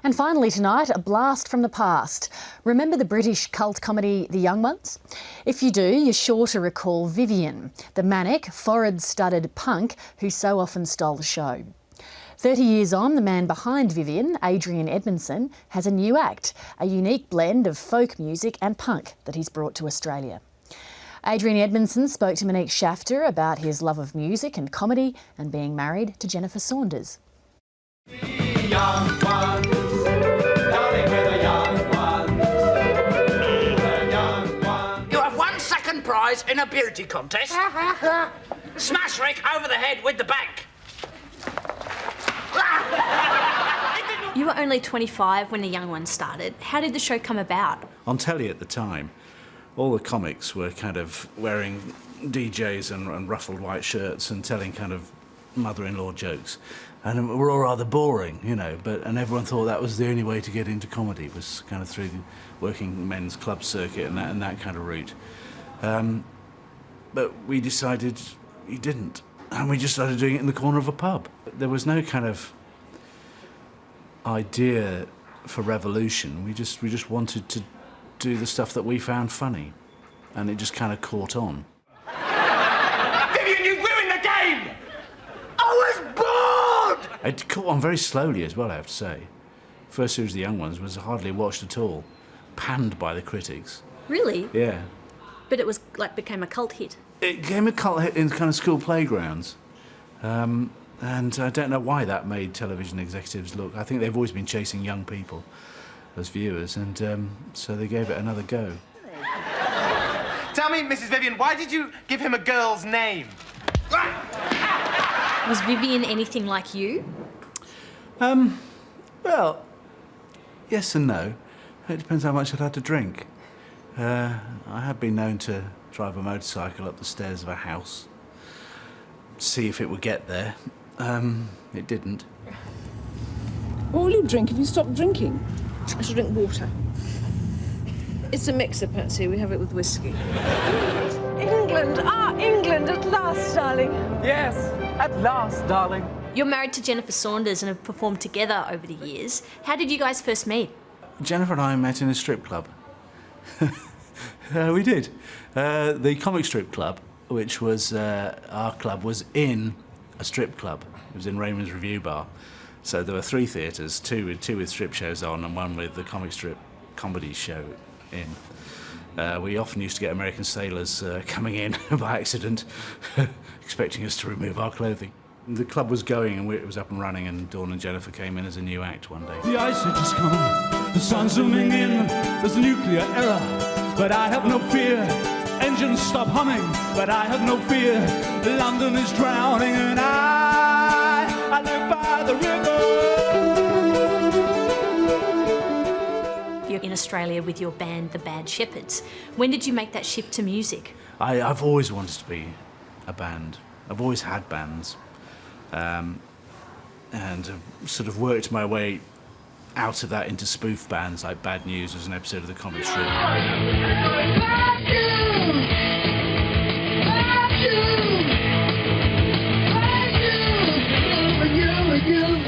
And finally tonight, a blast from the past. Remember the British cult comedy The Young Ones? If you do, you're sure to recall Vivian, the manic, forehead-studded punk who so often stole the show. 30 years on, the man behind Vivian, Adrian Edmondson, has a new act, a unique blend of folk music and punk that he's brought to Australia. Adrian Edmondson spoke to Monique Shafter about his love of music and comedy and being married to Jennifer Saunders. The young ones, darling, we're the young ones, the young ones. You have won second prize in a beauty contest. Smash Rick over the head with the bank. You were only 25 when The Young Ones started. How did the show come about? On telly at the time, all the comics were kind of wearing DJs and ruffled white shirts and telling kind of mother-in-law jokes. And we're all rather boring, you know, and everyone thought that was the only way to get into comedy, was kind of through the working men's club circuit and that kind of route. But we decided we didn't, and we just started doing it in the corner of a pub. There was no kind of idea for revolution. We just wanted to do the stuff that we found funny, and it just kind of caught on. Vivian, you ruined the game! I was bored! It caught on very slowly as well, I have to say. First series of The Young Ones was hardly watched at all, panned by the critics. Really? Yeah. But it was became a cult hit. It became a cult hit in kind of school playgrounds. And I don't know why that made television executives look. I think they've always been chasing young people as viewers, and so they gave it another go. Tell me, Mrs. Vivian, why did you give him a girl's name? Was Vivian anything like you? Well, yes and no. It depends how much I'd had to drink. I had been known to drive a motorcycle up the stairs of a house, see if it would get there. It didn't. What will you drink if you stop drinking? I shall drink water. It's a mixer, Patsy. We have it with whiskey. England! Ah, England at last, darling. Yes, at last, darling. You're married to Jennifer Saunders and have performed together over the years. How did you guys first meet? Jennifer and I met in a strip club. We did. The comic strip club, which was our club, was in a strip club. It was in Raymond's Review Bar. So there were 3 theatres, two with strip shows on and one with the comic strip comedy show in. We often used to get American sailors coming in by accident, expecting us to remove our clothing. The club was going and it was up and running, and Dawn and Jennifer came in as a new act one day. The ice age is coming, the sun's zooming in, there's a nuclear error, but I have no fear. Engines stop humming, but I have no fear. London is drowning and I live by the river. You're in Australia with your band, The Bad Shepherds. When did you make that shift to music? I've always wanted to be a band. I've always had bands. And I've sort of worked my way out of that into spoof bands like Bad News as an episode of the comic strip.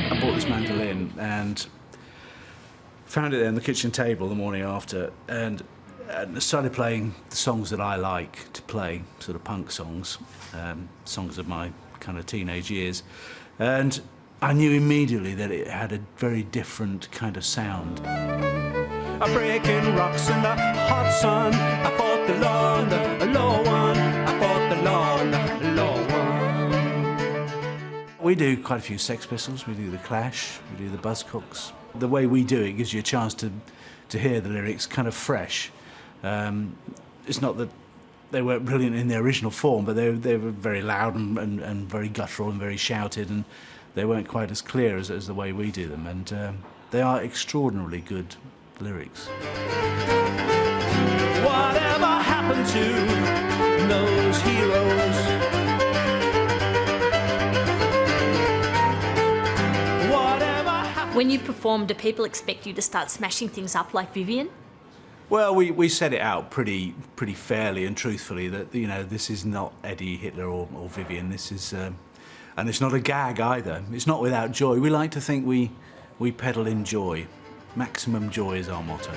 I bought this mandolin and found it there on the kitchen table the morning after, and started playing the songs that I like to play, sort of punk songs, songs of my kind of teenage years, and I knew immediately that it had a very different kind of sound. I'm breaking rocks in the hot sun. I fought the law, the law one. I fought the law one. We do quite a few Sex Pistols, we do the Clash, we do the Buzzcocks. The way we do it gives you a chance to hear the lyrics kind of fresh. It's not that they weren't brilliant in their original form, but they were very loud and very guttural and very shouted, and they weren't quite as clear as the way we do them, and they are extraordinarily good lyrics. Whatever happened to those heroes? Whatever happened? When you perform, do people expect you to start smashing things up like Vivian? Well, we set it out pretty fairly and truthfully that, you know, this is not Eddie, Hitler or Vivian. This is, and it's not a gag either. It's not without joy. We like to think we peddle in joy. Maximum joy is our motto.